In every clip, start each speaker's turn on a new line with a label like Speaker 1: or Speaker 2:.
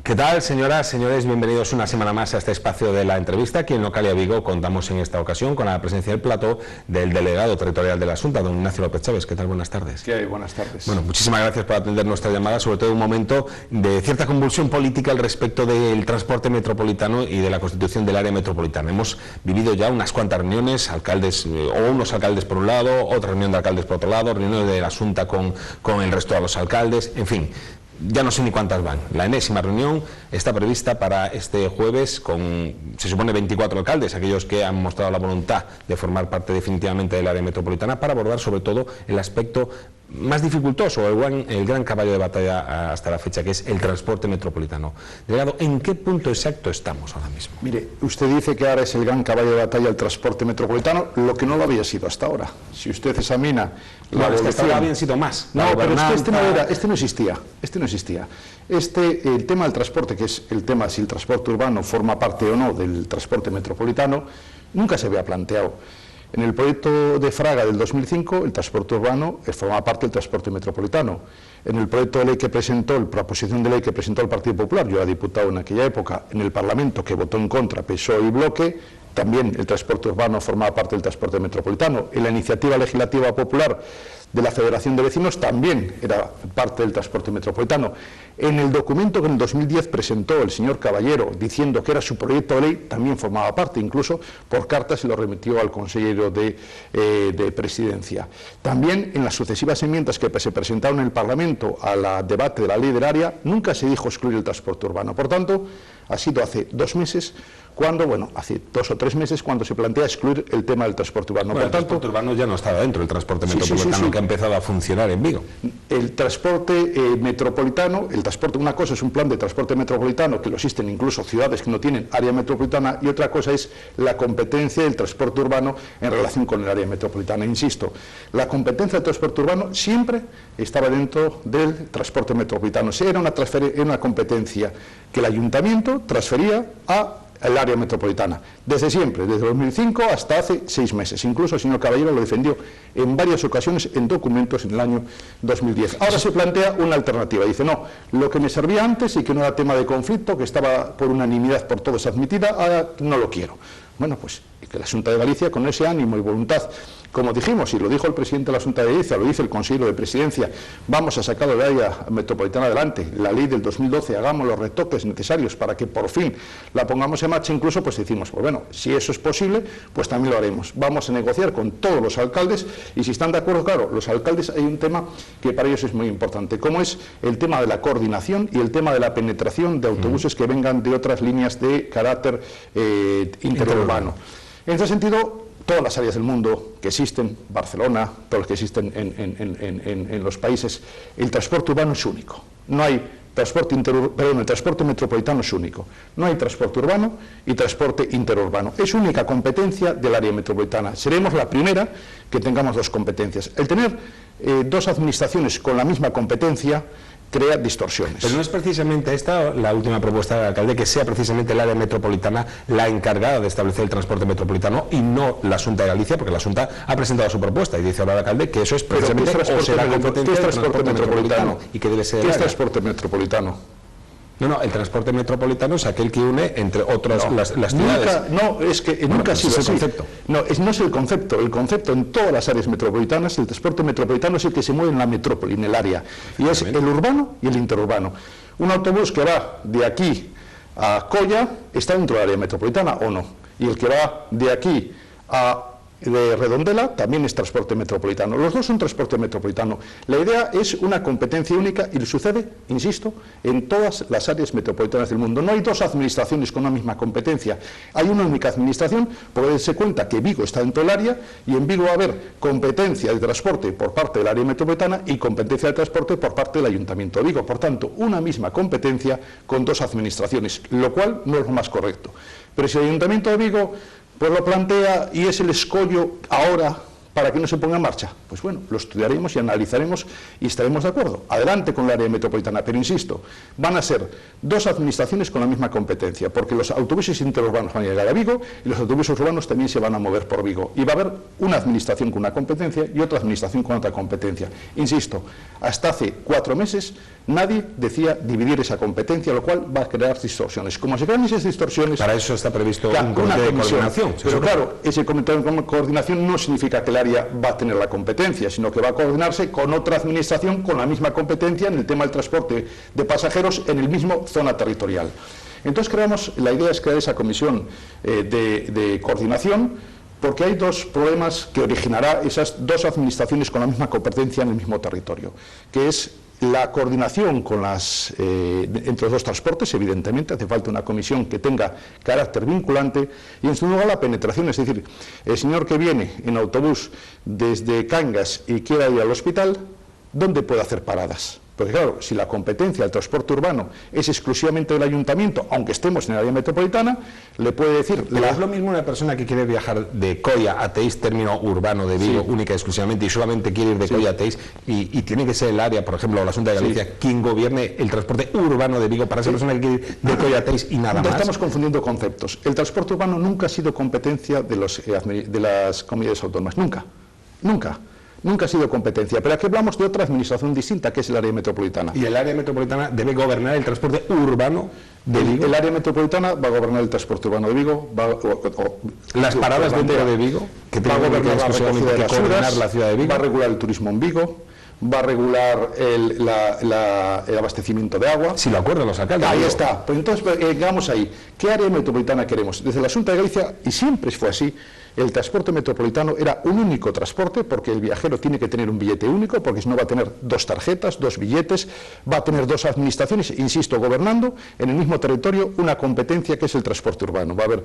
Speaker 1: ¿Qué tal, señoras, señores? Bienvenidos una semana más a este espacio de la entrevista. Aquí en Localia Vigo contamos en esta ocasión con la presencia del plató del delegado territorial de la Xunta, don Ignacio López Chaves. ¿Qué tal? Buenas tardes.
Speaker 2: ¿Qué hay? Buenas tardes.
Speaker 1: Bueno, muchísimas gracias por atender nuestra llamada, sobre todo en un momento de cierta convulsión política al respecto del transporte metropolitano y de la constitución del área metropolitana. Hemos vivido ya unas cuantas reuniones, alcaldes o unos alcaldes por un lado, otra reunión de alcaldes por otro lado, reuniones de la Xunta con el resto de los alcaldes, en fin. Ya no sé ni cuántas van. La enésima reunión está prevista para este jueves con, se supone, 24 alcaldes, aquellos que han mostrado la voluntad de formar parte definitivamente del área metropolitana, para abordar sobre todo el aspecto más dificultoso, el gran caballo de batalla hasta la fecha, que es el transporte metropolitano. Delegado, ¿en qué punto exacto estamos ahora mismo?
Speaker 2: Mire, usted dice que ahora es el gran caballo de batalla el transporte metropolitano, lo que no lo había sido hasta ahora. Si usted examina la evolución...
Speaker 1: hasta ahora habían sido más.
Speaker 2: No, pero es que este no existía. El tema del transporte, que es el tema si el transporte urbano forma parte o no del transporte metropolitano, nunca se había planteado. En el proyecto de Fraga del 2005, el transporte urbano formaba parte del transporte metropolitano. En el proyecto de ley que presentó, la proposición de ley que presentó el Partido Popular, yo era diputado en aquella época, en el Parlamento, que votó en contra, PSOE y Bloque, también el transporte urbano formaba parte del transporte metropolitano. En la iniciativa legislativa popular de la Federación de Vecinos también era parte del transporte metropolitano. En el documento que en el 2010 presentó el señor Caballero, diciendo que era su proyecto de ley, también formaba parte, incluso por carta se lo remitió al consejero de Presidencia. También en las sucesivas enmiendas que se presentaron en el Parlamento al debate de la ley del área, nunca se dijo excluir el transporte urbano. Por tanto, ha sido hace 2 meses hace 2 o 3 meses cuando se plantea excluir el tema del transporte urbano.
Speaker 1: Bueno,
Speaker 2: por tanto,
Speaker 1: el transporte urbano ya no estaba dentro del transporte metropolitano, que ha empezado a funcionar en Vigo.
Speaker 2: El transporte metropolitano, una cosa es un plan de transporte metropolitano, que lo existen incluso ciudades que no tienen área metropolitana, y otra cosa es la competencia del transporte urbano en relación con el área metropolitana. Insisto, la competencia del transporte urbano siempre estaba dentro del transporte metropolitano. Era una competencia que el ayuntamiento transfería al área metropolitana, desde siempre, desde 2005 hasta hace 6 meses. Incluso el señor Caballero lo defendió en varias ocasiones en documentos en el año 2010. Ahora se plantea una alternativa. Dice, no, lo que me servía antes y que no era tema de conflicto, que estaba por unanimidad por todos admitida, ahora no lo quiero. Bueno, pues que la Xunta de Galicia, con ese ánimo y voluntad, como dijimos, y lo dijo el presidente de la Xunta de Galicia, lo dice el consejero de Presidencia, vamos a sacar el área metropolitana adelante, la ley del 2012, hagamos los retoques necesarios para que por fin la pongamos en marcha. Incluso pues decimos, pues bueno, si eso es posible, pues también lo haremos. Vamos a negociar con todos los alcaldes, y si están de acuerdo, claro, los alcaldes, hay un tema que para ellos es muy importante, como es el tema de la coordinación y el tema de la penetración de autobuses que vengan de otras líneas de carácter interurbano. En ese sentido, todas las áreas del mundo que existen, Barcelona, todas las que existen en los países, el transporte urbano es único. No hay el transporte metropolitano es único. No hay transporte urbano y transporte interurbano. Es única competencia del área metropolitana. Seremos la primera que tengamos 2 competencias. El tener 2 administraciones con la misma competencia crea distorsiones.
Speaker 1: Pero no es precisamente esta la última propuesta del alcalde, que sea precisamente el área metropolitana la encargada de establecer el transporte metropolitano y no la Xunta de Galicia, porque la Xunta ha presentado su propuesta y dice ahora el alcalde que eso es precisamente la competencia del transporte metropolitano y que debe ser
Speaker 2: ¿Qué es transporte metropolitano?
Speaker 1: No, el transporte metropolitano es aquel que une, entre otras, las ciudades.
Speaker 2: Nunca ha sido así. No es el concepto. El concepto en todas las áreas metropolitanas, el transporte metropolitano es el que se mueve en la metrópoli, en el área. Y es el urbano y el interurbano. Un autobús que va de aquí a Colla está dentro del área metropolitana o no. Y el que va de aquí de Redondela también es transporte metropolitano. Los 2 son transporte metropolitano. La idea es una competencia única y sucede, insisto, en todas las áreas metropolitanas del mundo. No hay 2 administraciones con una misma competencia. Hay una única administración, porque darse cuenta que Vigo está dentro del área y en Vigo va a haber competencia de transporte por parte del área metropolitana y competencia de transporte por parte del Ayuntamiento de Vigo. Por tanto, una misma competencia con 2 administraciones, lo cual no es lo más correcto. Pero si el Ayuntamiento de Vigo pues lo plantea y es el escollo ahora para que no se ponga en marcha, pues bueno, lo estudiaremos y analizaremos y estaremos de acuerdo. Adelante con el área metropolitana, pero insisto, van a ser 2 administraciones con la misma competencia, porque los autobuses interurbanos van a llegar a Vigo y los autobuses urbanos también se van a mover por Vigo. Y va a haber una administración con una competencia y otra administración con otra competencia. Insisto, hasta hace 4 meses Nadie decía dividir esa competencia, lo cual va a crear distorsiones. Como se crean esas distorsiones...
Speaker 1: Para eso está previsto un comité de coordinación.
Speaker 2: Pero claro, ese comité de coordinación no significa que el área va a tener la competencia, sino que va a coordinarse con otra administración con la misma competencia en el tema del transporte de pasajeros en el mismo zona territorial. Entonces la idea es crear esa comisión de coordinación, porque hay dos problemas que originará esas dos administraciones con la misma competencia en el mismo territorio, que es la coordinación con entre los dos transportes. Evidentemente hace falta una comisión que tenga carácter vinculante, y en segundo lugar la penetración, es decir, el señor que viene en autobús desde Cangas y quiera ir al hospital, ¿dónde puede hacer paradas? Porque claro, si la competencia del transporte urbano es exclusivamente del ayuntamiento, aunque estemos en el área metropolitana, le puede decir...
Speaker 1: Pero es lo mismo una persona que quiere viajar de Coia a Teis, término urbano de Vigo, única y exclusivamente, y solamente quiere ir de Coia a Teis, y tiene que ser el área, por ejemplo, la Xunta de Galicia, quien gobierne el transporte urbano de Vigo para esa persona que quiere ir de Coia a Teis y nada más.
Speaker 2: Estamos confundiendo conceptos. El transporte urbano nunca ha sido competencia de las comunidades autónomas, nunca ha sido competencia, pero aquí hablamos de otra administración distinta, que es el área metropolitana.
Speaker 1: ¿Y el área metropolitana debe gobernar el transporte urbano de Vigo?
Speaker 2: El área metropolitana va a gobernar el transporte urbano de Vigo,
Speaker 1: las paradas dentro de Vigo, que
Speaker 2: va a gobernar la recogida de basuras,
Speaker 1: la ciudad de Vigo,
Speaker 2: va a regular el turismo en Vigo, va a regular el abastecimiento de agua.
Speaker 1: Si lo acuerdan los alcaldes.
Speaker 2: Ahí está. Pues entonces, llegamos ahí. ¿Qué área metropolitana queremos? Desde la Xunta de Galicia, y siempre fue así, el transporte metropolitano era un único transporte, porque el viajero tiene que tener un billete único, porque si no va a tener dos tarjetas, dos billetes, va a tener dos administraciones, insisto, gobernando en el mismo territorio una competencia que es el transporte urbano. Va a haber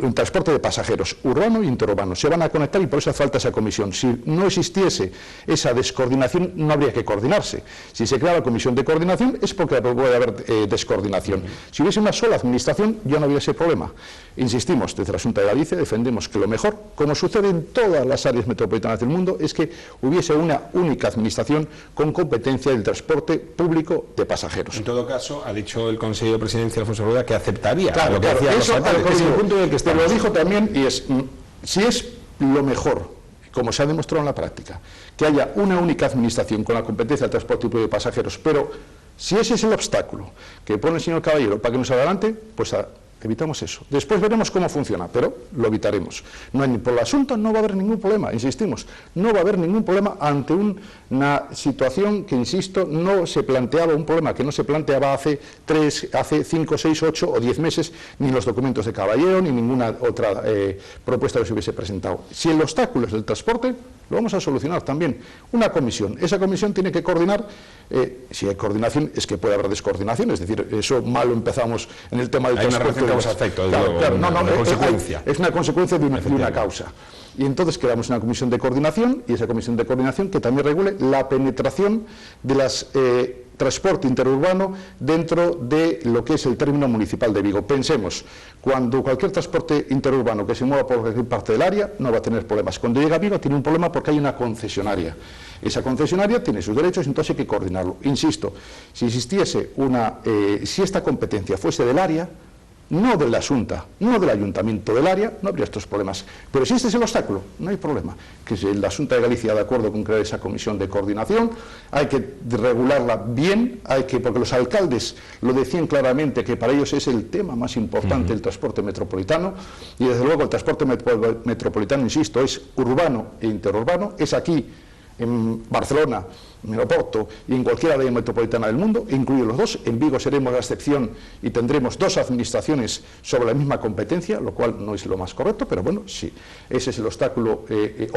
Speaker 2: un transporte de pasajeros urbano e interurbano. Se van a conectar y por eso hace falta esa comisión. Si no existiese esa descoordinación, no habría que coordinarse. Si se crea la comisión de coordinación es porque puede haber descoordinación. Si hubiese una sola administración, ya no habría ese problema. Insistimos, desde la Xunta de Galicia defendemos que lo mejor, como sucede en todas las áreas metropolitanas del mundo, es que hubiese una única administración con competencia del transporte público de pasajeros.
Speaker 1: En todo caso, ha dicho el Consejo de Presidencia, Alfonso Rueda, que aceptaría
Speaker 2: lo que
Speaker 1: decía
Speaker 2: eso,
Speaker 1: es el punto en el que
Speaker 2: te lo dijo también, y si es lo mejor, como se ha demostrado en la práctica, que haya una única administración con la competencia del transporte público de pasajeros, pero si ese es el obstáculo que pone el señor Caballero para que nos adelante, pues evitamos eso. Después veremos cómo funciona, pero lo evitaremos. Por el asunto no va a haber ningún problema, insistimos, no va a haber ningún problema ante una situación que, insisto, no se planteaba, un problema que no se planteaba hace 5, 6, 8 o 10 meses, ni en los documentos de Caballero, ni ninguna otra propuesta que se hubiese presentado. Si el obstáculo es el transporte, lo vamos a solucionar también. Una comisión. Esa comisión tiene que coordinar, si hay coordinación, es que puede haber descoordinación, es decir, eso mal empezamos en el tema del transporte.
Speaker 1: Consecuencia.
Speaker 2: Es una consecuencia de una causa. Y entonces creamos una comisión de coordinación, y esa comisión de coordinación que también regule la penetración de las transporte interurbano dentro de lo que es el término municipal de Vigo. Pensemos, cuando cualquier transporte interurbano que se mueva por cualquier parte del área no va a tener problemas. Cuando llega a Vigo tiene un problema porque hay una concesionaria. Esa concesionaria tiene sus derechos, entonces hay que coordinarlo. Insisto, si existiese si esta competencia fuese del área, no de la Xunta, no del Ayuntamiento del área, no habría estos problemas. Pero si este es el obstáculo, no hay problema. Que si la Xunta de Galicia de acuerdo con crear esa comisión de coordinación, hay que regularla bien, porque los alcaldes lo decían claramente, que para ellos es el tema más importante el transporte metropolitano, y desde luego el transporte metropolitano, insisto, es urbano e interurbano, es aquí en Barcelona, en Oporto y en cualquier área metropolitana del mundo, incluidos los dos. En Vigo seremos la excepción y tendremos dos administraciones sobre la misma competencia, lo cual no es lo más correcto, pero bueno, sí, ese es el obstáculo,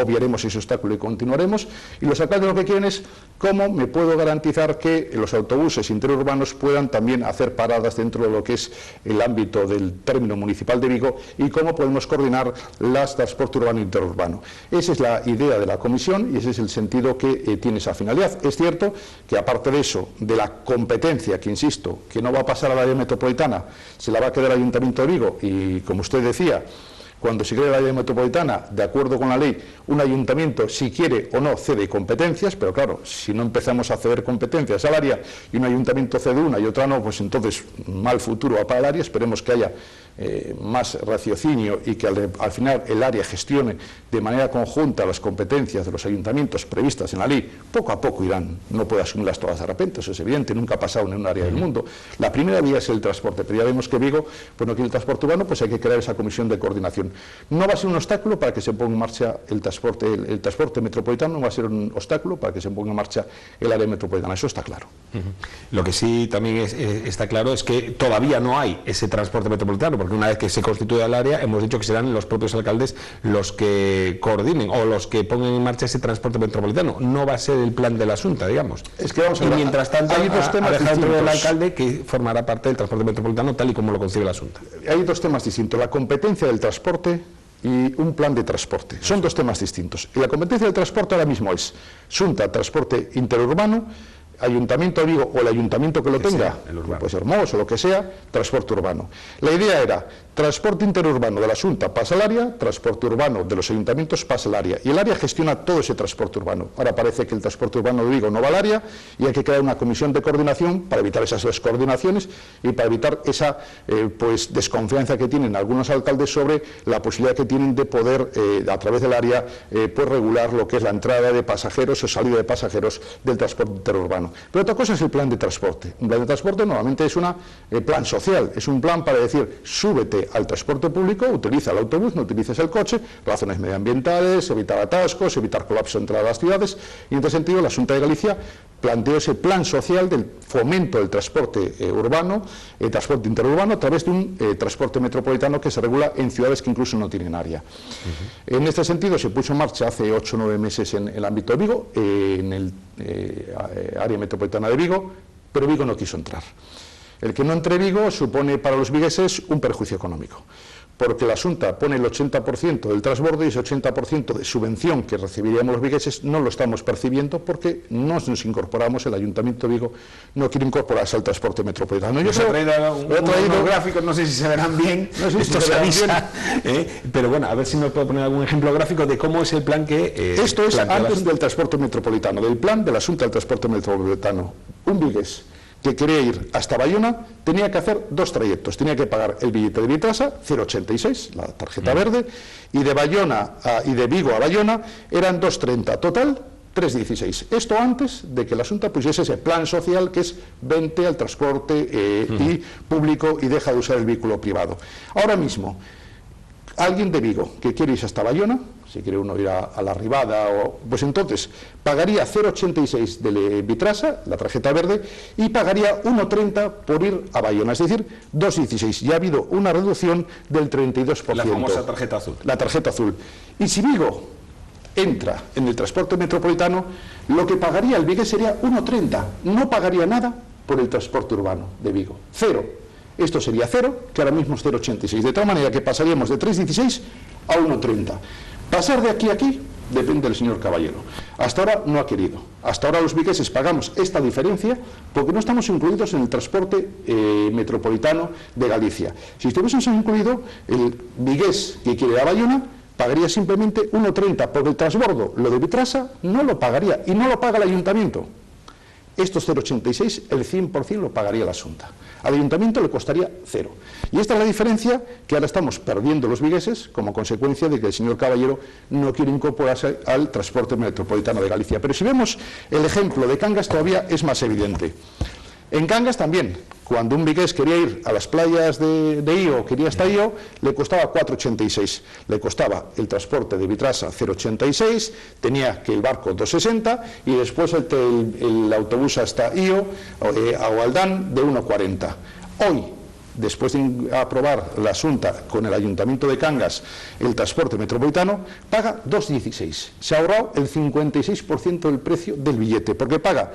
Speaker 2: obviaremos ese obstáculo y continuaremos. Y los alcaldes lo que quieren es cómo me puedo garantizar que los autobuses interurbanos puedan también hacer paradas dentro de lo que es el ámbito del término municipal de Vigo, y cómo podemos coordinar las transporte urbano e interurbano. Esa es la idea de la comisión y ese es el sentido que tiene esa finalidad. Es cierto que aparte de eso, de la competencia, que insisto, que no va a pasar al área metropolitana, se la va a quedar el Ayuntamiento de Vigo, y como usted decía, cuando se crea el área metropolitana, de acuerdo con la ley, un ayuntamiento, si quiere o no, cede competencias, pero claro, si no empezamos a ceder competencias al área y un ayuntamiento cede una y otra no, pues entonces mal futuro va para el área. Esperemos que haya más raciocinio y que al final el área gestione de manera conjunta las competencias de los ayuntamientos previstas en la ley, poco a poco irán, no puede asumirlas todas de repente, eso es evidente, nunca ha pasado en un área del mundo. La primera vía es el transporte, pero ya vemos que Vigo pues no quiere el transporte urbano, pues hay que crear esa comisión de coordinación. No va a ser un obstáculo para que se ponga en marcha el transporte metropolitano, no va a ser un obstáculo para que se ponga en marcha el área metropolitana, eso está claro.
Speaker 1: Lo que sí también está claro es que todavía no hay ese transporte metropolitano, porque una vez que se constituya el área, hemos dicho que serán los propios alcaldes los que coordinen o los que pongan en marcha ese transporte metropolitano. No va a ser el plan de la Asunta, digamos.
Speaker 2: Es que vamos a ver,
Speaker 1: y mientras tanto,
Speaker 2: hay dos temas
Speaker 1: dentro del
Speaker 2: distintos.
Speaker 1: alcalde que formará parte del transporte metropolitano tal y como lo concibe la Asunta.
Speaker 2: Hay dos temas distintos, la competencia del transporte y un plan de transporte. Son dos temas distintos. Y la competencia del transporte ahora mismo es Asunta, transporte interurbano, Ayuntamiento de Vigo o el ayuntamiento que lo tenga, pues Hermoso o lo que sea, transporte urbano. La idea era transporte interurbano de la Asunta pasa al área, transporte urbano de los ayuntamientos pasa al área, y el área gestiona todo ese transporte urbano. Ahora parece que el transporte urbano de Vigo no va al área y hay que crear una comisión de coordinación para evitar esas descoordinaciones y para evitar esa pues desconfianza que tienen algunos alcaldes sobre la posibilidad que tienen de poder a través del área pues regular lo que es la entrada de pasajeros o salida de pasajeros del transporte interurbano. Pero otra cosa es el plan de transporte. Un plan de transporte normalmente es un plan social, es un plan para decir, súbete al transporte público, utiliza el autobús, no utilices el coche, razones medioambientales, evitar atascos, evitar colapso entre las ciudades, y en este sentido la Xunta de Galicia planteó ese plan social del fomento del transporte urbano, transporte interurbano, a través de un transporte metropolitano que se regula en ciudades que incluso no tienen área. En este sentido se puso en marcha hace 8 o 9 meses en el ámbito de Vigo, en el área metropolitana de Vigo, pero Vigo no quiso entrar. El que no entre Vigo supone para los vigueses un perjuicio económico, porque la Xunta pone el 80% del transbordo y ese 80% de subvención que recibiríamos los vigueses no lo estamos percibiendo porque no nos incorporamos, el Ayuntamiento de Vigo no quiere incorporarse al transporte metropolitano. Yo
Speaker 1: he traído unos gráficos, no sé si se verán bien,
Speaker 2: no sé si
Speaker 1: esto
Speaker 2: se verán
Speaker 1: avisa, pero bueno, a ver si nos puedo poner algún ejemplo gráfico de cómo es el plan que...
Speaker 2: Esto es antes del transporte metropolitano, del plan de la Xunta del transporte metropolitano. Un vigués que quería ir hasta Bayona tenía que hacer 2 trayectos, tenía que pagar el billete de Vitrasa, 0,86, la tarjeta verde, y de Bayona y de Vigo a Bayona eran 2,30, total 3,16. Esto antes de que la Xunta pusiese ese plan social que es vente al transporte y público y deja de usar el vehículo privado. Ahora mismo, alguien de Vigo que quiere irse hasta Bayona, si quiere uno ir a la Ribada, pues entonces pagaría 0,86 de Vitrasa, la tarjeta verde, y pagaría 1,30 por ir a Bayona, es decir, 2,16. Ya ha habido una reducción del 32%.
Speaker 1: La famosa tarjeta azul.
Speaker 2: La tarjeta azul. Y si Vigo entra en el transporte metropolitano, lo que pagaría el vigués sería 1,30. No pagaría nada por el transporte urbano de Vigo. Cero. Esto sería 0, que ahora mismo es 0,86. De tal manera que pasaríamos de 3,16 a 1,30. Pasar de aquí a aquí depende del señor Caballero. Hasta ahora no ha querido. Hasta ahora los vigueses pagamos esta diferencia porque no estamos incluidos en el transporte metropolitano de Galicia. Si estuviésemos incluido, el vigués que quiere ir a Bayona pagaría simplemente 1,30 porque el transbordo, lo de Vitrasa, no lo pagaría y no lo paga el ayuntamiento. Estos 0,86, el 100% lo pagaría la Xunta. Al ayuntamiento le costaría 0. Y esta es la diferencia que ahora estamos perdiendo los vigueses como consecuencia de que el señor Caballero no quiere incorporarse al transporte metropolitano de Galicia. Pero si vemos el ejemplo de Cangas todavía es más evidente. En Cangas también, cuando un vigués quería ir a las playas de Io, quería hasta Io, le costaba 4,86. Le costaba el transporte de Vitrasa 0,86, tenía que el barco 2,60 y después el autobús hasta Io o Aldán de 1,40. Hoy, después de aprobar la Xunta con el Ayuntamiento de Cangas el transporte metropolitano, paga 2,16. Se ha ahorrado el 56% del precio del billete, porque paga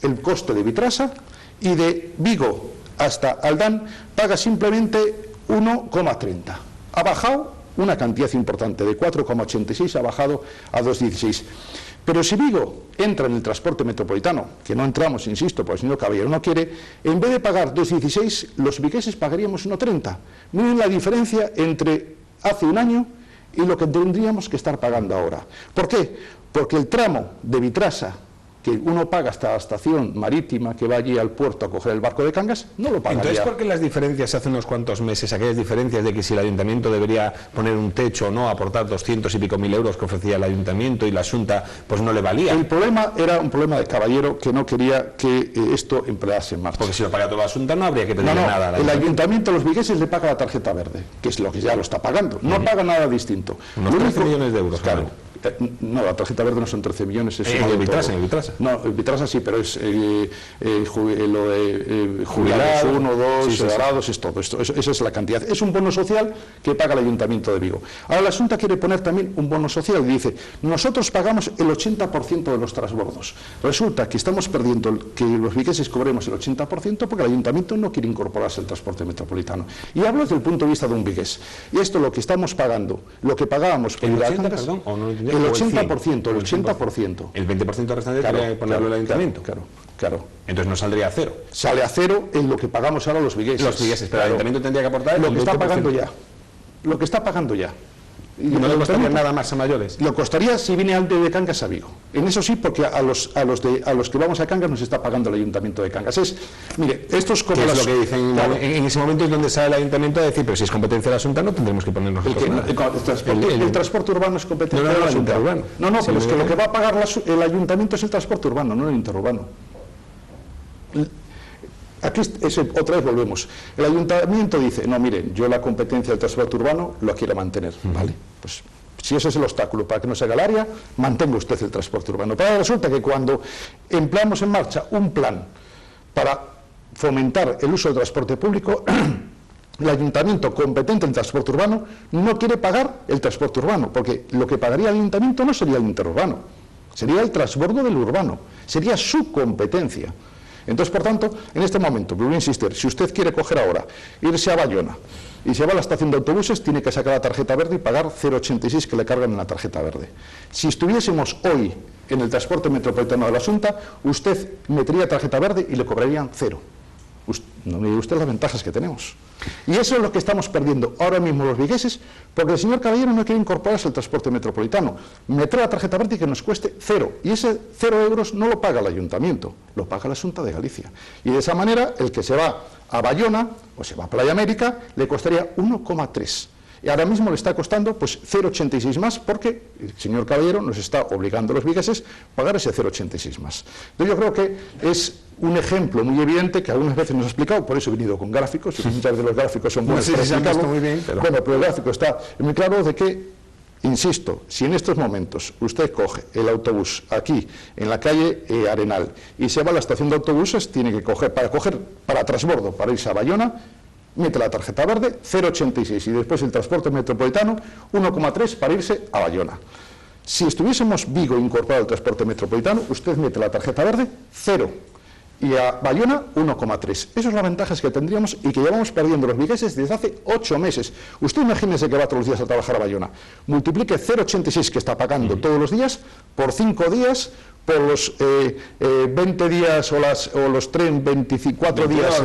Speaker 2: el coste de Vitrasa y de Vigo hasta Aldán paga simplemente 1,30. Ha bajado una cantidad importante, de 4,86 ha bajado a 2,16. Pero si Vigo entra en el transporte metropolitano, que no entramos, insisto, porque el señor Caballero no quiere, en vez de pagar 2,16, los vigueses pagaríamos 1,30. Miren la diferencia entre hace un año y lo que tendríamos que estar pagando ahora. ¿Por qué? Porque el tramo de Vitrasa que uno paga hasta la estación marítima que va allí al puerto a coger el barco de Cangas, no lo pagaría.
Speaker 1: Entonces, ¿por qué las diferencias hace unos cuantos meses, aquellas diferencias de que si el ayuntamiento debería poner un techo o no, aportar 200 y pico mil euros que ofrecía el ayuntamiento y la Xunta pues no le valía?
Speaker 2: El problema era un problema de Caballero que no quería que esto emplease en marcha.
Speaker 1: Porque si lo paga toda la Xunta no habría que pedirle nada.
Speaker 2: El ayuntamiento a los vigueses le paga la tarjeta verde, que es lo que ya lo está pagando. No paga nada distinto.
Speaker 1: Unos 13 millones de euros,
Speaker 2: claro. No, la tarjeta verde no son 13 millones. Es
Speaker 1: en el Vitrasa.
Speaker 2: No, el Vitrasa sí, pero es lo de jubilados, 1, 2, separados, es todo. Esa es la cantidad. Es un bono social que paga el Ayuntamiento de Vigo. Ahora la Xunta quiere poner también un bono social y dice, nosotros pagamos el 80% de los transbordos. Resulta que estamos perdiendo que los vigueses cobremos el 80% porque el Ayuntamiento no quiere incorporarse al transporte metropolitano. Y hablo desde el punto de vista de un vigués. Y esto lo que estamos pagando, lo que pagábamos por
Speaker 1: el 80%, perdón, ¿o no?
Speaker 2: El 80%, el 80%.
Speaker 1: El 20% restante tendría que ponerlo el ayuntamiento.
Speaker 2: Claro.
Speaker 1: Entonces no saldría a cero.
Speaker 2: Sale a cero en lo que pagamos ahora los vigueses.
Speaker 1: Los vigueses, pero el ayuntamiento tendría que aportar
Speaker 2: lo que está pagando ya. Lo que está pagando ya.
Speaker 1: Y no le costaría nada más a mayores.
Speaker 2: Lo costaría si viene alguien de Cangas a Vigo. En eso sí, porque a los que vamos a Cangas nos está pagando el Ayuntamiento de Cangas. Mire, esto es como
Speaker 1: lo que dicen, claro, en ese momento es donde sale el Ayuntamiento a decir, pero si es competencia de la Xunta no tendremos que poner nosotros
Speaker 2: el transporte urbano es competencia de la Xunta. No, pero es que lo que va a pagar el Ayuntamiento es el transporte urbano, no el interurbano. Aquí otra vez volvemos. El Ayuntamiento dice, no, miren, yo la competencia del transporte urbano lo quiero mantener. Vale, pues si ese es el obstáculo para que no se haga el área, mantenga usted el transporte urbano. Pero resulta que cuando empleamos en marcha un plan para fomentar el uso del transporte público, el Ayuntamiento competente en transporte urbano no quiere pagar el transporte urbano, porque lo que pagaría el Ayuntamiento no sería el interurbano, sería el transbordo del urbano, sería su competencia. Entonces, por tanto, en este momento, voy a insistir, si usted quiere coger ahora, irse a Bayona y se va a la estación de autobuses, tiene que sacar la tarjeta verde y pagar 0,86 que le cargan en la tarjeta verde. Si estuviésemos hoy en el transporte metropolitano de la Xunta, usted metería tarjeta verde y le cobrarían 0. No me diga usted las ventajas que tenemos. Y eso es lo que estamos perdiendo ahora mismo los vigueses, porque el señor Caballero no quiere incorporarse al transporte metropolitano. Meter la tarjeta verde y que nos cueste 0. Y ese 0 euros no lo paga el Ayuntamiento, lo paga la Xunta de Galicia. Y de esa manera, el que se va a Bayona o se va a Playa América, le costaría 1,3. Y ahora mismo le está costando pues 0,86 más porque el señor Caballero nos está obligando a los vigueses a pagar ese 0,86 más. Entonces yo creo que es un ejemplo muy evidente que algunas veces nos ha explicado, por eso he venido con gráficos, y muchas veces los gráficos son buenos para explicarlo.
Speaker 1: Muy bien, pero...
Speaker 2: Bueno, pero el gráfico está muy claro de que, insisto, si en estos momentos usted coge el autobús aquí, en la calle Arenal, y se va a la estación de autobuses, tiene que coger, para transbordo, para irse a Bayona, mete la tarjeta verde, 0,86, y después el transporte metropolitano, 1,3 para irse a Bayona. Si estuviésemos Vigo incorporado al transporte metropolitano, usted mete la tarjeta verde, 0. Y a Bayona 1,3. Esas son las ventajas que tendríamos y que llevamos perdiendo los vigueses desde hace 8 meses. Usted imagínese que va todos los días a trabajar a Bayona. Multiplique 0,86 que está pagando todos los días por 5 días, por los 20 días o los 24 días,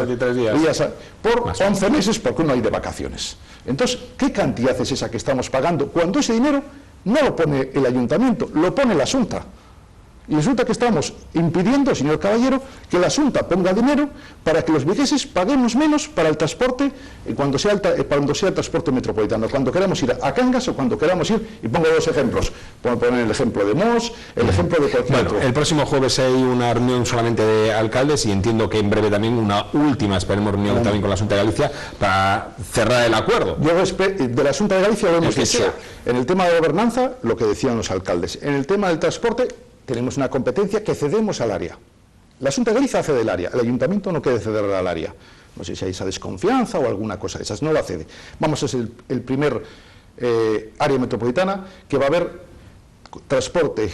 Speaker 2: por 11 meses, porque uno hay de vacaciones. Entonces, ¿qué cantidad es esa que estamos pagando? Cuando ese dinero no lo pone el Ayuntamiento, lo pone la Xunta. Y resulta que estamos impidiendo, señor Caballero, que la Xunta ponga dinero para que los vigueses paguemos menos para el transporte cuando sea el transporte metropolitano, cuando queramos ir a Cangas o cuando queramos ir, y pongo 2 ejemplos, puedo poner el ejemplo de Mos, el ejemplo de cualquier otro.
Speaker 1: El próximo jueves hay una reunión solamente de alcaldes y entiendo que en breve también una última, esperemos, reunión también con la Xunta de Galicia para cerrar el acuerdo.
Speaker 2: Yo de la Xunta de Galicia lo hemos dicho. En el tema de gobernanza, lo que decían los alcaldes. En el tema del transporte, tenemos una competencia que cedemos al área. La Xunta de Galicia cede el área, el Ayuntamiento no quiere ceder al área. No sé si hay esa desconfianza o alguna cosa de esas, no la cede. Vamos a ser el primer área metropolitana que va a haber transporte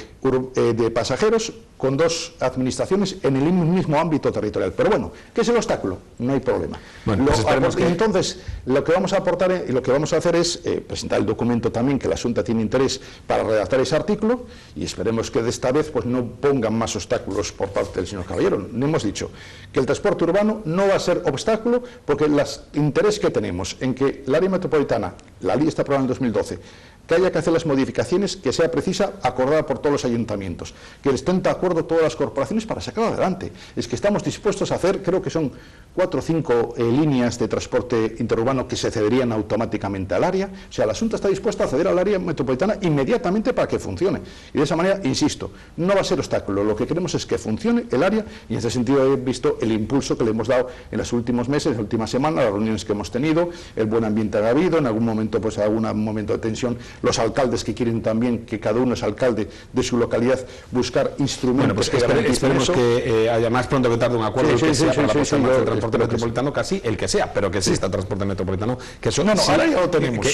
Speaker 2: de pasajeros con 2 administraciones en el mismo ámbito territorial. Pero bueno, ¿qué es el obstáculo? No hay problema.
Speaker 1: Bueno, pues
Speaker 2: entonces, lo que vamos a aportar y lo que vamos a hacer es presentar el documento también que la Xunta tiene interés para redactar ese artículo y esperemos que de esta vez pues no pongan más obstáculos por parte del señor Caballero. No hemos dicho que el transporte urbano no va a ser obstáculo porque el interés que tenemos en que el área metropolitana, la ley está aprobada en 2012, que haya que hacer las modificaciones que sea precisa, acordada por todos los ayuntamientos, que estén de acuerdo todas las corporaciones para sacarlo adelante. Es que estamos dispuestos a hacer, creo que son 4 o 5 líneas de transporte interurbano que se cederían automáticamente al área. O sea, el asunto está dispuesto a ceder al área metropolitana inmediatamente para que funcione. Y de esa manera, insisto, no va a ser obstáculo. Lo que queremos es que funcione el área, y en ese sentido he visto el impulso que le hemos dado en los últimos meses, en las últimas semanas, las reuniones que hemos tenido, el buen ambiente que ha habido, en algún momento, pues algún momento de tensión, los alcaldes que quieren también que cada uno es alcalde de su localidad, buscar instrumentos.
Speaker 1: Bueno, pues esperemos que haya más pronto que tarde un acuerdo del transporte metropolitano, casi el que sea, pero que exista transporte metropolitano, que eso
Speaker 2: ahora ya lo tenemos.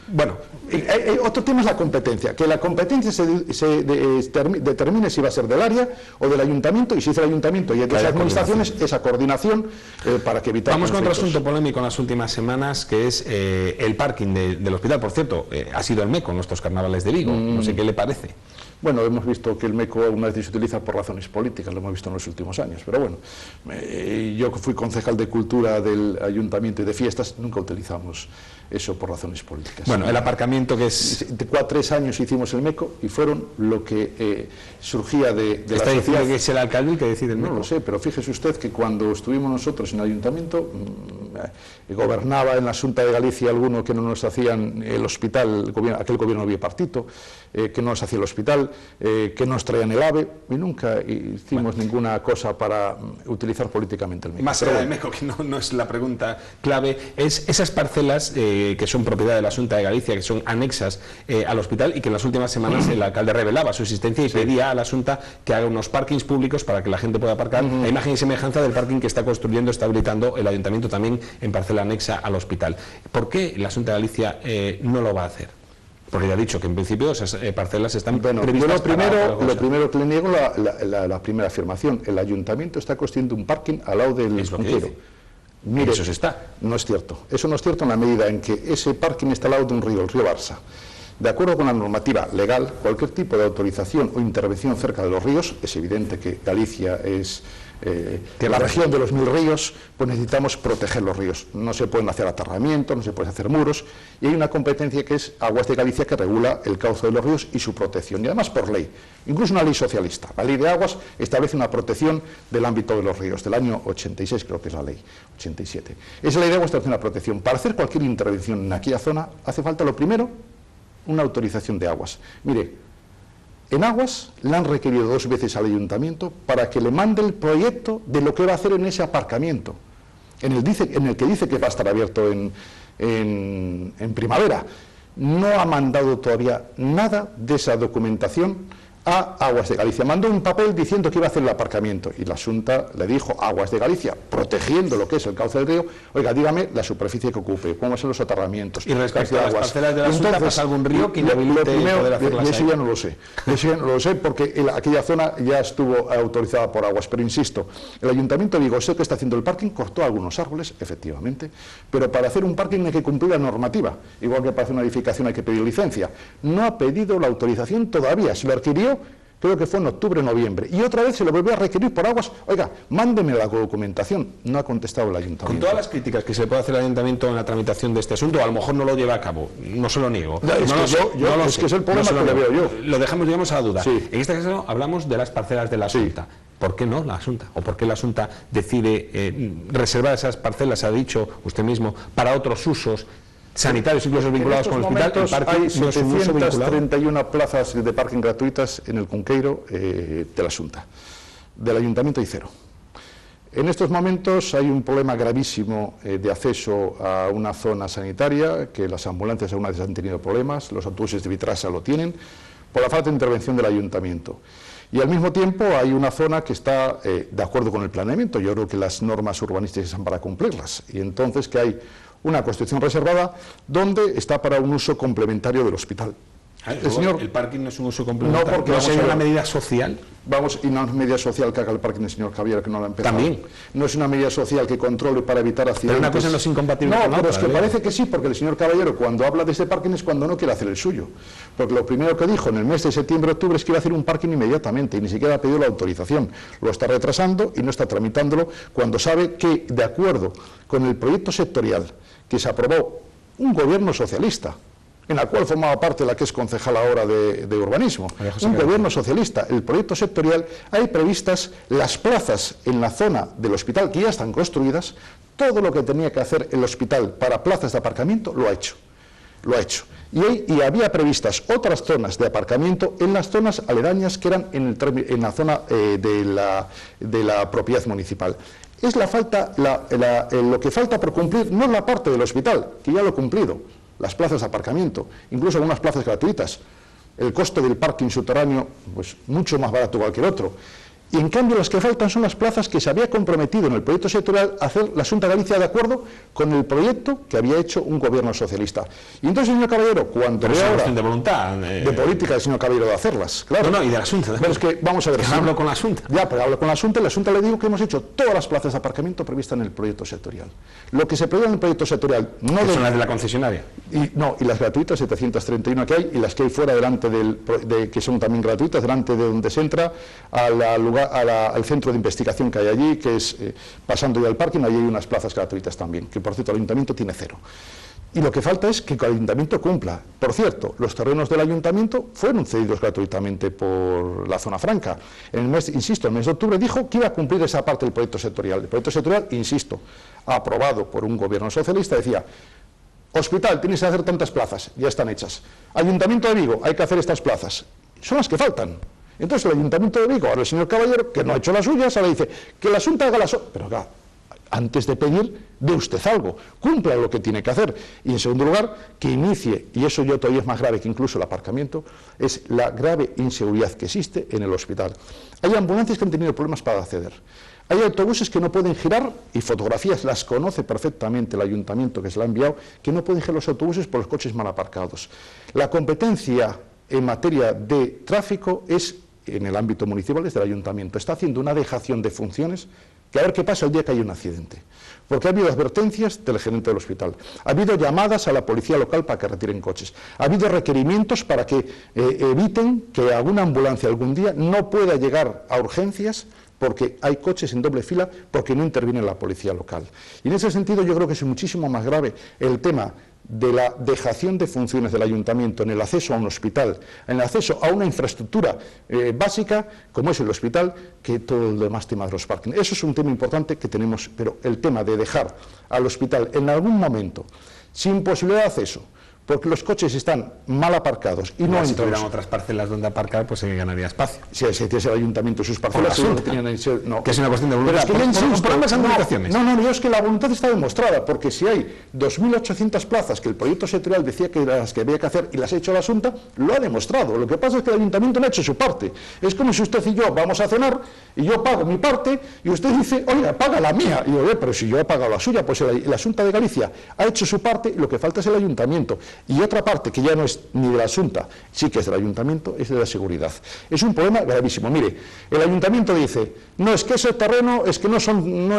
Speaker 1: Bueno,
Speaker 2: otro tema es la competencia, que la competencia se determine si va a ser del área o del ayuntamiento, y si es del ayuntamiento y de las administraciones, esa coordinación para que evitemos.
Speaker 1: Vamos con otro asunto polémico en las últimas semanas, que es el parking del hospital. Por cierto, ha sido el MECO en nuestros carnavales de Vigo, no sé qué le parece.
Speaker 2: Bueno, hemos visto que el MECO algunas veces se utiliza por razones políticas, lo hemos visto en los últimos años, pero bueno, yo que fui concejal de Cultura del Ayuntamiento y de Fiestas, nunca utilizamos eso por razones políticas.
Speaker 1: Bueno, el aparcamiento que es...
Speaker 2: 3 años hicimos el MECO y fueron lo que surgía de la
Speaker 1: sociedad. ¿Está diciendo que es el alcalde el que decide el MECO?
Speaker 2: No lo sé, pero fíjese usted que cuando estuvimos nosotros en el Ayuntamiento, gobernaba en la Xunta de Galicia alguno que no nos hacían el hospital, aquel gobierno bipartito, que no nos hacía el hospital, que nos traían el AVE, y nunca hicimos ninguna cosa para utilizar políticamente el MECO.
Speaker 1: Más allá del MECO, que no es la pregunta clave, es esas parcelas que son propiedad de la Xunta de Galicia, que son anexas al hospital, y que en las últimas semanas el alcalde revelaba su existencia y pedía a la Xunta que haga unos parkings públicos para que la gente pueda aparcar, a imagen y semejanza del parking que está construyendo, está habilitando el Ayuntamiento también en parcela anexa al hospital. ¿Por qué la Xunta de Galicia no lo va a hacer? Porque ya he dicho que en principio esas parcelas están previstas.
Speaker 2: Lo primero que le niego la primera afirmación. El Ayuntamiento está construyendo un parking al lado del Conquero.
Speaker 1: Mire, eso está.
Speaker 2: No es cierto. Eso no es cierto en la medida en que ese parking está al lado de un río, el río Barça. De acuerdo con la normativa legal, cualquier tipo de autorización o intervención cerca de los ríos, es evidente que Galicia es la región de los 1000 ríos, pues necesitamos proteger los ríos. No se pueden hacer aterramientos, no se pueden hacer muros, y hay una competencia que es Aguas de Galicia, que regula el cauce de los ríos y su protección, y además por ley, incluso una ley socialista. La ley de aguas establece una protección del ámbito de los ríos, del año 86 creo que es la ley, 87. Esa ley de aguas establece una protección. Para hacer cualquier intervención en aquella zona hace falta, lo primero, una autorización de aguas. Mire, en Aguas le han requerido 2 veces al Ayuntamiento para que le mande el proyecto de lo que va a hacer en ese aparcamiento, en el que dice que va a estar abierto en primavera. No ha mandado todavía nada de esa documentación a Aguas de Galicia. Mandó un papel diciendo que iba a hacer el aparcamiento, y la Xunta le dijo a Aguas de Galicia, protegiendo lo que es el cauce del río, oiga, dígame la superficie que ocupe, cómo son los aterramientos.
Speaker 1: Y respecto a las parcelas de la Xunta, ¿pasa algún río que inhabilite poder hacerlas ahí?
Speaker 2: Eso ya no lo sé. Eso ya no lo sé porque aquella zona ya estuvo autorizada por Aguas, pero insisto, el Ayuntamiento de Vigo, sé que está haciendo el parking, cortó algunos árboles, efectivamente, pero para hacer un parking hay que cumplir la normativa, igual que para hacer una edificación hay que pedir licencia. No ha pedido la autorización todavía, se lo adquirió, creo que fue en octubre o noviembre, y otra vez se lo volvió a requerir por Aguas. Oiga, mándeme la documentación. No ha contestado el Ayuntamiento.
Speaker 1: Con todas las críticas que se le puede hacer al Ayuntamiento en la tramitación de este asunto, a lo mejor no lo lleva a cabo, no se lo niego.
Speaker 2: Es que es el problema que le veo yo.
Speaker 1: Lo dejamos, digamos, a la duda.
Speaker 2: Sí.
Speaker 1: En este caso hablamos de las parcelas de la Xunta. Sí. ¿Por qué no la Xunta? ¿O por qué la Xunta decide reservar esas parcelas, ha dicho usted mismo, para otros usos sanitarios, incluso vinculados con el hospital?
Speaker 2: Hay 731 plazas de parking gratuitas en el Cunqueiro de la Xunta. Del Ayuntamiento hay 0. En estos momentos hay un problema gravísimo de acceso a una zona sanitaria, que las ambulancias algunas veces han tenido problemas, los autobuses de Vitrasa lo tienen, por la falta de intervención del Ayuntamiento. Y al mismo tiempo hay una zona que está de acuerdo con el planeamiento. Yo creo que las normas urbanísticas están para cumplirlas, y entonces que hay una construcción reservada donde está para un uso complementario del hospital.
Speaker 1: El parking no es un uso complementario.
Speaker 2: No, porque
Speaker 1: ¿no sería una medida social?
Speaker 2: Y no es medida social que haga el parking del señor Javier, que no la ha empezado.
Speaker 1: También.
Speaker 2: No es una medida social que controle para evitar accidentes.
Speaker 1: Pero una cosa no es incompatible con otra.
Speaker 2: No, pero es que parece que sí, porque el señor Caballero, cuando habla de este parking, es cuando no quiere hacer el suyo. Porque lo primero que dijo en el mes de septiembre-octubre es que iba a hacer un parking inmediatamente, y ni siquiera ha pedido la autorización. Lo está retrasando y no está tramitándolo, cuando sabe que, de acuerdo con el proyecto sectorial que se aprobó un gobierno socialista, en la cual formaba parte la que es concejal ahora de urbanismo, un gobierno socialista. El proyecto sectorial, hay previstas las plazas en la zona del hospital que ya están construidas. Todo lo que tenía que hacer el hospital para plazas de aparcamiento lo ha hecho. Y había previstas otras zonas de aparcamiento en las zonas aledañas que eran en la zona de la propiedad municipal. Es lo que falta por cumplir, no es la parte del hospital, que ya lo he cumplido, las plazas de aparcamiento, incluso algunas plazas gratuitas. El coste del parking subterráneo, pues mucho más barato que cualquier otro. Y en cambio las que faltan son las plazas que se había comprometido en el proyecto sectorial a hacer la Xunta de Galicia de acuerdo con el proyecto que había hecho un gobierno socialista. Y entonces, señor Caballero, cuando
Speaker 1: vea ahora
Speaker 2: de voluntad, de política del señor Caballero de hacerlas, claro.
Speaker 1: No, y de la Xunta.
Speaker 2: Pero es que, vamos a ver.
Speaker 1: Hablo con la Xunta.
Speaker 2: Ya, pero hablo con la Xunta, y la Xunta le digo que hemos hecho todas las plazas de aparcamiento previstas en el proyecto sectorial. Lo que se prevé en el proyecto sectorial... no
Speaker 1: son las de la concesionaria.
Speaker 2: Y las gratuitas, 731 que hay, y las que hay fuera delante que son también gratuitas, delante de donde se entra, al centro de investigación que hay allí, que es pasando ya al parking, allí hay unas plazas gratuitas también, que por cierto el ayuntamiento tiene 0. Y lo que falta es que el ayuntamiento cumpla. Por cierto, los terrenos del ayuntamiento fueron cedidos gratuitamente por la zona franca. En el mes, insisto, el mes de octubre dijo que iba a cumplir esa parte del proyecto sectorial. El proyecto sectorial, insisto, aprobado por un gobierno socialista, decía: hospital, tienes que hacer tantas plazas, ya están hechas. Ayuntamiento de Vigo, hay que hacer estas plazas. Son las que faltan. Entonces el Ayuntamiento de Vigo, ahora el señor Caballero, que no ha hecho las suyas, ahora dice que la Xunta haga las suyas. Pero claro, antes de pedir, dé usted algo, cumpla lo que tiene que hacer. Y en segundo lugar, que inicie, y eso yo todavía es más grave que incluso el aparcamiento, es la grave inseguridad que existe en el hospital. Hay ambulancias que han tenido problemas para acceder. Hay autobuses que no pueden girar, y fotografías las conoce perfectamente el ayuntamiento que se la ha enviado, que no pueden girar los autobuses por los coches mal aparcados. La competencia en materia de tráfico es en el ámbito municipal desde el ayuntamiento. Está haciendo una dejación de funciones que a ver qué pasa el día que hay un accidente. Porque ha habido advertencias del gerente del hospital, ha habido llamadas a la policía local para que retiren coches, ha habido requerimientos para que eviten que alguna ambulancia algún día no pueda llegar a urgencias porque hay coches en doble fila, porque no interviene la policía local. Y en ese sentido yo creo que es muchísimo más grave el tema de la dejación de funciones del ayuntamiento en el acceso a un hospital, en el acceso a una infraestructura básica, como es el hospital, que todo el demás tema de los parking. Eso es un tema importante que tenemos, pero el tema de dejar al hospital en algún momento sin posibilidad de acceso, porque los coches están mal aparcados y no entran.
Speaker 1: Si tuvieran otras parcelas donde aparcar, pues se ganaría espacio.
Speaker 2: Si es el ayuntamiento sus parcelas,
Speaker 1: no, que es una cuestión de voluntad.
Speaker 2: Pero es que
Speaker 1: por ambas administraciones.
Speaker 2: No, es que la voluntad está demostrada, porque si hay 2.800 plazas que el proyecto sectorial decía que eran las que había que hacer y las ha hecho la Xunta, lo ha demostrado. Lo que pasa es que el ayuntamiento no ha hecho su parte. Es como si usted y yo vamos a cenar y yo pago mi parte y usted dice, oiga, paga la mía. Y yo, pero si yo he pagado la suya, pues la Xunta de Galicia ha hecho su parte y lo que falta es el ayuntamiento. Y otra parte, que ya no es ni de la Xunta, sí que es del ayuntamiento, es de la seguridad. Es un problema gravísimo. Mire, el ayuntamiento dice, no, es que ese terreno es que no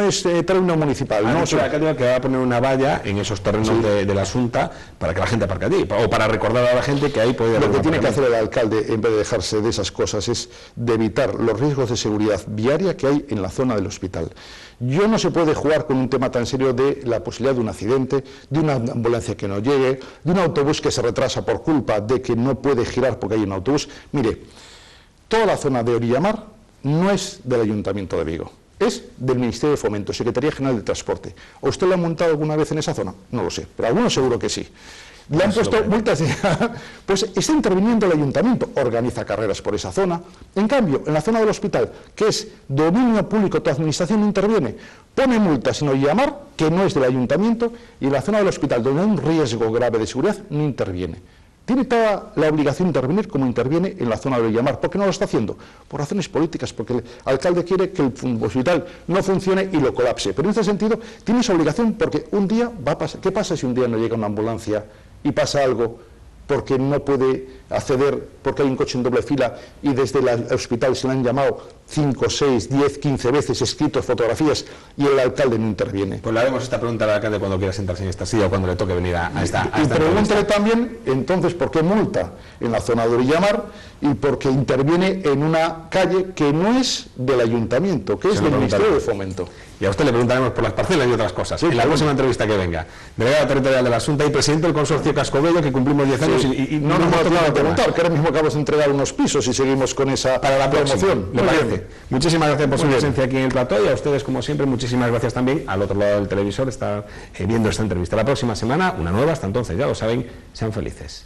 Speaker 2: es terreno municipal.
Speaker 1: No, la alcaldía que va a poner una valla en esos terrenos de la Xunta para que la gente aparque allí, o para recordar a la gente que ahí puede haber.
Speaker 2: Lo que tiene que hacer el alcalde, en vez de dejarse de esas cosas, es de evitar los riesgos de seguridad viaria que hay en la zona del hospital. No se puede jugar con un tema tan serio de la posibilidad de un accidente, de una ambulancia que no llegue, de un autobús que se retrasa por culpa de que no puede girar porque hay un autobús. Mire, toda la zona de Orillamar no es del Ayuntamiento de Vigo, es del Ministerio de Fomento, Secretaría General de Transporte. ¿O usted lo ha montado alguna vez en esa zona? No lo sé, pero algunos seguro que sí. Le han puesto multas, pues está interviniendo el ayuntamiento, organiza carreras por esa zona. En cambio, en la zona del hospital, que es dominio público, toda administración no interviene, pone multas sin Orillamar, que no es del ayuntamiento, y en la zona del hospital, donde hay un riesgo grave de seguridad, no interviene. Tiene toda la obligación de intervenir como interviene en la zona de Orillamar. ¿Por qué no lo está haciendo? Por razones políticas, porque el alcalde quiere que el hospital no funcione y lo colapse. Pero en este sentido, tiene esa obligación porque un día va a pasar. ¿Qué pasa si un día no llega una ambulancia y pasa algo porque no puede acceder, porque hay un coche en doble fila y desde el hospital se le han llamado 5, 6, 10, 15 veces, escritos, fotografías, y el alcalde no interviene.
Speaker 1: Pues le haremos esta pregunta al alcalde cuando quiera sentarse en esta silla o cuando le toque venir a esta
Speaker 2: Y pregúntale
Speaker 1: entrevista.
Speaker 2: también, entonces, por qué multa en la zona de Orillamar y por qué interviene en una calle que no es del ayuntamiento, que es
Speaker 1: Se lo
Speaker 2: del Ministerio de
Speaker 1: preguntaremos.
Speaker 2: Fomento.
Speaker 1: Y a usted le preguntaremos por las parcelas y otras cosas, en la próxima entrevista que venga. Delegado territorial de la Asunta y presidente del consorcio Cascobello, que cumplimos 10 años y
Speaker 2: No nos
Speaker 1: hemos
Speaker 2: hemos
Speaker 1: tocado
Speaker 2: nada a
Speaker 1: temas.
Speaker 2: preguntar, que ahora mismo acabamos de entregar unos pisos y seguimos con esa
Speaker 1: Para la próxima,
Speaker 2: promoción.
Speaker 1: ¿le
Speaker 2: Muy
Speaker 1: parece?
Speaker 2: bien.
Speaker 1: Muchísimas gracias por su
Speaker 2: Muy bien.
Speaker 1: presencia aquí en el plató, y a ustedes, como siempre, muchísimas gracias también al otro lado del televisor, estar viendo esta entrevista. La próxima semana, una nueva, hasta entonces, ya lo saben, sean felices.